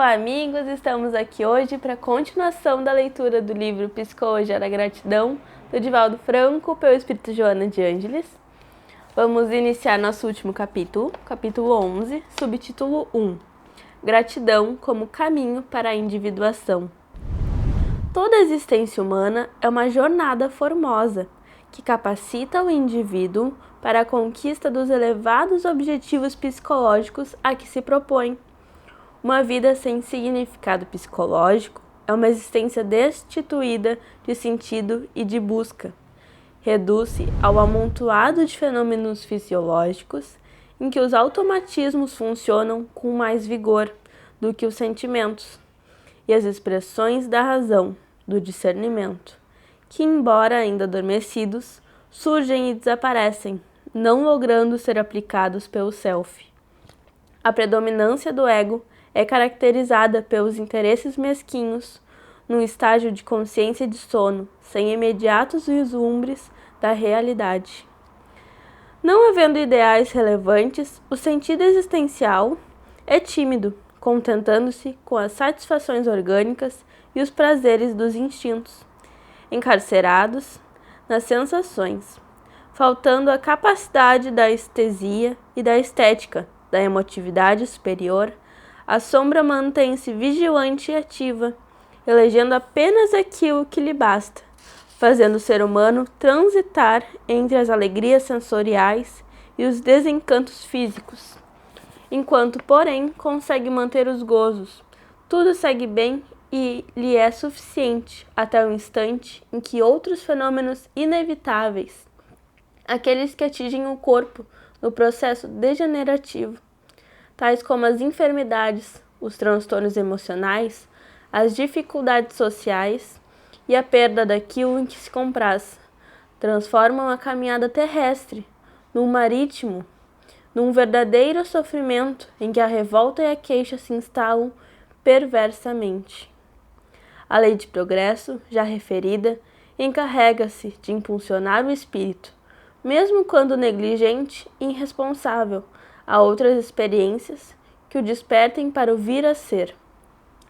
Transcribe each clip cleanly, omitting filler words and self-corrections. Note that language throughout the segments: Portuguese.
Olá, amigos! Estamos aqui hoje para a continuação da leitura do livro Psicologia da Gratidão, do Divaldo Franco, pelo Espírito Joana de Ângeles. Vamos iniciar nosso último capítulo, capítulo 11, subtítulo 1. Gratidão como caminho para a individuação. Toda a existência humana é uma jornada formosa, que capacita o indivíduo para a conquista dos elevados objetivos psicológicos a que se propõe. Uma vida sem significado psicológico é uma existência destituída de sentido e de busca. Reduz-se ao amontoado de fenômenos fisiológicos em que os automatismos funcionam com mais vigor do que os sentimentos e as expressões da razão, do discernimento, que, embora ainda adormecidos, surgem e desaparecem, não logrando ser aplicados pelo self. A predominância do ego é caracterizada pelos interesses mesquinhos, num estágio de consciência de sono, sem imediatos vislumbres da realidade. Não havendo ideais relevantes, o sentido existencial é tímido, contentando-se com as satisfações orgânicas e os prazeres dos instintos, encarcerados nas sensações, faltando a capacidade da estesia e da estética, da emotividade superior. A sombra mantém-se vigilante e ativa, elegendo apenas aquilo que lhe basta, fazendo o ser humano transitar entre as alegrias sensoriais e os desencantos físicos. Enquanto, porém, consegue manter os gozos, tudo segue bem e lhe é suficiente até o instante em que outros fenômenos inevitáveis, aqueles que atingem o corpo no processo degenerativo, tais como as enfermidades, os transtornos emocionais, as dificuldades sociais e a perda daquilo em que se compraz, transformam a caminhada terrestre num marítimo, num verdadeiro sofrimento em que a revolta e a queixa se instalam perversamente. A lei de progresso, já referida, encarrega-se de impulsionar o espírito, mesmo quando negligente e irresponsável, a outras experiências que o despertem para o vir a ser.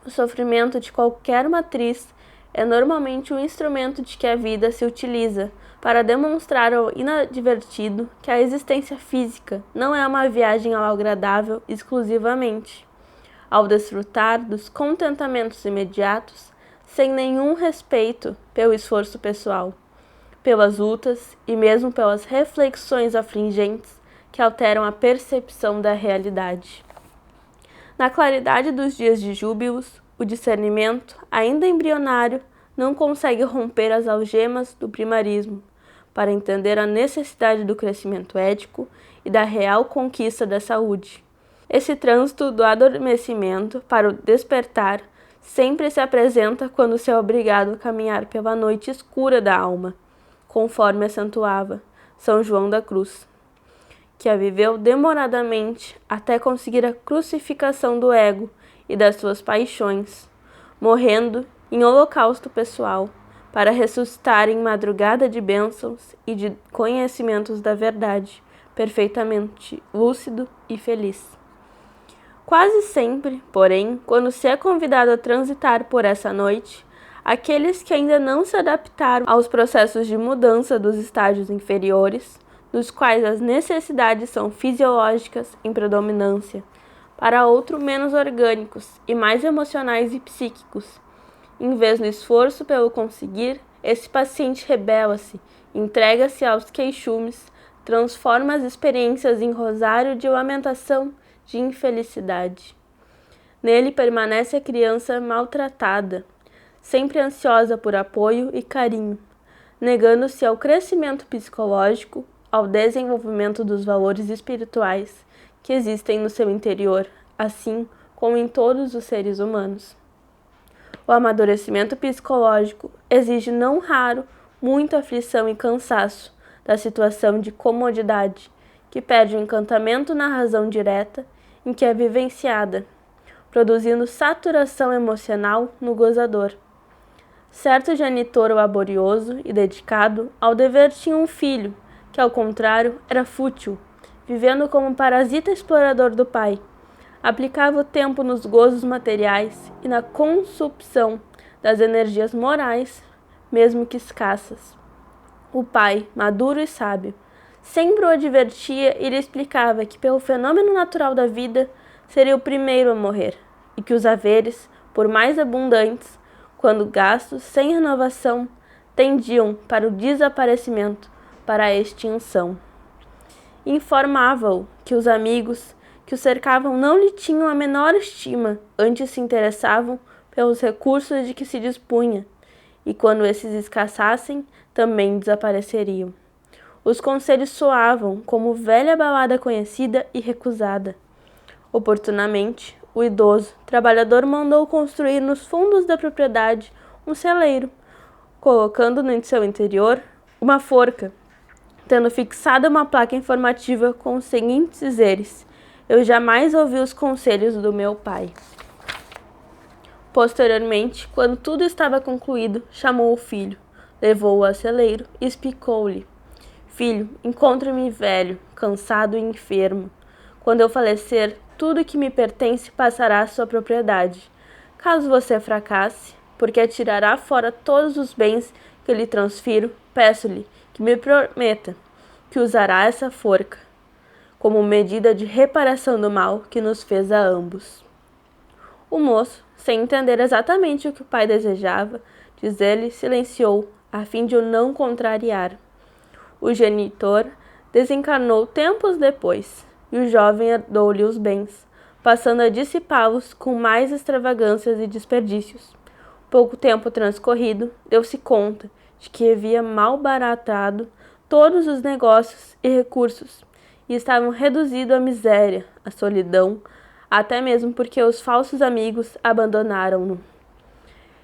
O sofrimento de qualquer matriz é normalmente um instrumento de que a vida se utiliza para demonstrar ao inadvertido que a existência física não é uma viagem ao agradável exclusivamente. Ao desfrutar dos contentamentos imediatos, sem nenhum respeito pelo esforço pessoal, pelas lutas e mesmo pelas reflexões afligentes que alteram a percepção da realidade. Na claridade dos dias de júbilos, o discernimento, ainda embrionário, não consegue romper as algemas do primarismo para entender a necessidade do crescimento ético e da real conquista da saúde. Esse trânsito do adormecimento para o despertar sempre se apresenta quando se é obrigado a caminhar pela noite escura da alma, conforme acentuava São João da Cruz, que a viveu demoradamente até conseguir a crucificação do ego e das suas paixões, morrendo em holocausto pessoal, para ressuscitar em madrugada de bênçãos e de conhecimentos da verdade, perfeitamente lúcido e feliz. Quase sempre, porém, quando se é convidado a transitar por essa noite, aqueles que ainda não se adaptaram aos processos de mudança dos estágios inferiores, dos quais as necessidades são fisiológicas em predominância, para outro menos orgânicos e mais emocionais e psíquicos. Em vez do esforço pelo conseguir, esse paciente rebela-se, entrega-se aos queixumes, transforma as experiências em rosário de lamentação, de infelicidade. Nele permanece a criança maltratada, sempre ansiosa por apoio e carinho, negando-se ao crescimento psicológico, ao desenvolvimento dos valores espirituais que existem no seu interior, assim como em todos os seres humanos. O amadurecimento psicológico exige não raro muita aflição e cansaço da situação de comodidade, que perde o encantamento na razão direta em que é vivenciada, produzindo saturação emocional no gozador. Certo genitor laborioso e dedicado ao dever tinha um filho, que ao contrário era fútil, vivendo como um parasita explorador do pai, aplicava o tempo nos gozos materiais e na consumpção das energias morais, mesmo que escassas. O pai, maduro e sábio, sempre o advertia e lhe explicava que, pelo fenômeno natural da vida, seria o primeiro a morrer, e que os haveres, por mais abundantes, quando gastos sem renovação, tendiam para o desaparecimento, para a extinção. Informava-o que os amigos que o cercavam não lhe tinham a menor estima, antes se interessavam pelos recursos de que se dispunha, e quando esses escassassem, também desapareceriam. Os conselhos soavam como velha balada conhecida e recusada. Oportunamente, o idoso trabalhador mandou construir nos fundos da propriedade um celeiro, colocando no seu interior uma forca, tendo fixada uma placa informativa com os seguintes dizeres: eu jamais ouvi os conselhos do meu pai. Posteriormente, quando tudo estava concluído, chamou o filho, levou-o ao celeiro e explicou-lhe: filho, encontro-me velho, cansado e enfermo. Quando eu falecer, tudo que me pertence passará à sua propriedade. Caso você fracasse, porque atirará fora todos os bens que lhe transfiro, peço-lhe que me prometa que usará essa forca como medida de reparação do mal que nos fez a ambos. O moço, sem entender exatamente o que o pai desejava dizer-lhe, silenciou, a fim de o não contrariar. O genitor desencarnou tempos depois, e o jovem herdou-lhe os bens, passando a dissipá-los com mais extravagâncias e desperdícios. Pouco tempo transcorrido, deu-se conta de que havia malbaratado todos os negócios e recursos, e estavam reduzidos à miséria, à solidão, até mesmo porque os falsos amigos abandonaram-no.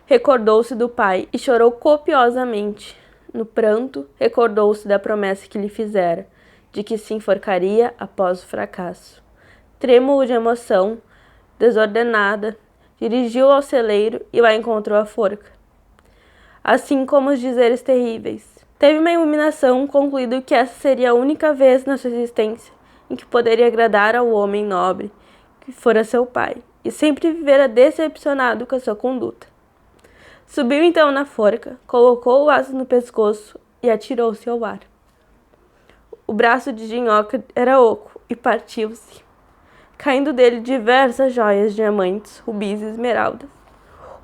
Recordou-se do pai e chorou copiosamente. No pranto, recordou-se da promessa que lhe fizera, de que se enforcaria após o fracasso. Trêmulo de emoção, desordenada, dirigiu ao celeiro e lá encontrou a forca. Assim como os dizeres terríveis. Teve uma iluminação, concluindo que essa seria a única vez na sua existência em que poderia agradar ao homem nobre, que fora seu pai, e sempre vivera decepcionado com a sua conduta. Subiu então na forca, colocou o laço no pescoço e atirou-se ao ar. O braço de Jinhoca era oco e partiu-se, caindo dele diversas joias, diamantes, rubis e esmeraldas.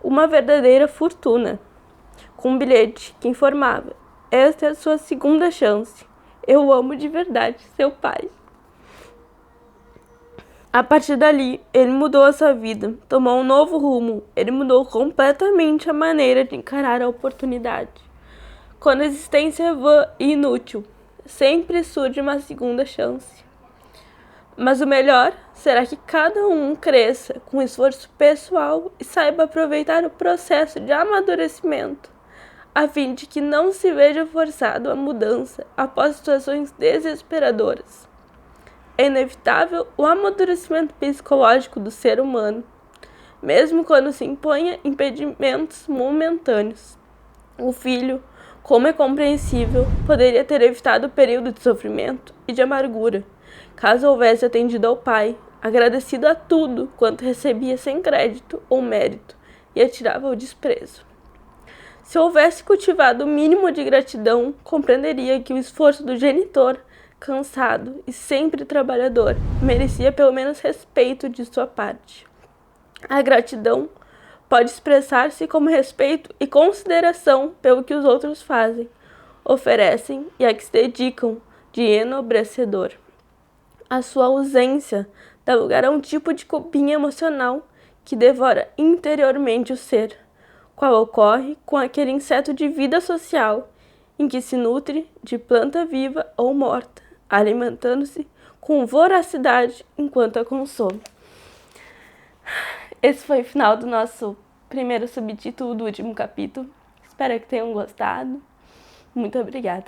Uma verdadeira fortuna, com um bilhete que informava: esta é a sua segunda chance. Eu o amo de verdade, seu pai. A partir dali, ele mudou a sua vida, tomou um novo rumo. Ele mudou completamente a maneira de encarar a oportunidade. Quando a existência é vã e inútil, sempre surge uma segunda chance. Mas o melhor será que cada um cresça com esforço pessoal e saiba aproveitar o processo de amadurecimento, a fim de que não se veja forçado à mudança após situações desesperadoras. É inevitável o amadurecimento psicológico do ser humano, mesmo quando se imponha impedimentos momentâneos. O filho, como é compreensível, poderia ter evitado o período de sofrimento e de amargura, caso houvesse atendido ao pai, agradecido a tudo quanto recebia sem crédito ou mérito, e atirava ao desprezo. Se houvesse cultivado o mínimo de gratidão, compreenderia que o esforço do genitor, cansado e sempre trabalhador, merecia pelo menos respeito de sua parte. A gratidão pode expressar-se como respeito e consideração pelo que os outros fazem, oferecem e a que se dedicam de enobrecedor. A sua ausência dá lugar a um tipo de cupim emocional que devora interiormente o ser, qual ocorre com aquele inseto de vida social em que se nutre de planta viva ou morta, alimentando-se com voracidade enquanto a consome. Esse foi o final do nosso primeiro subtítulo do último capítulo. Espero que tenham gostado. Muito obrigada.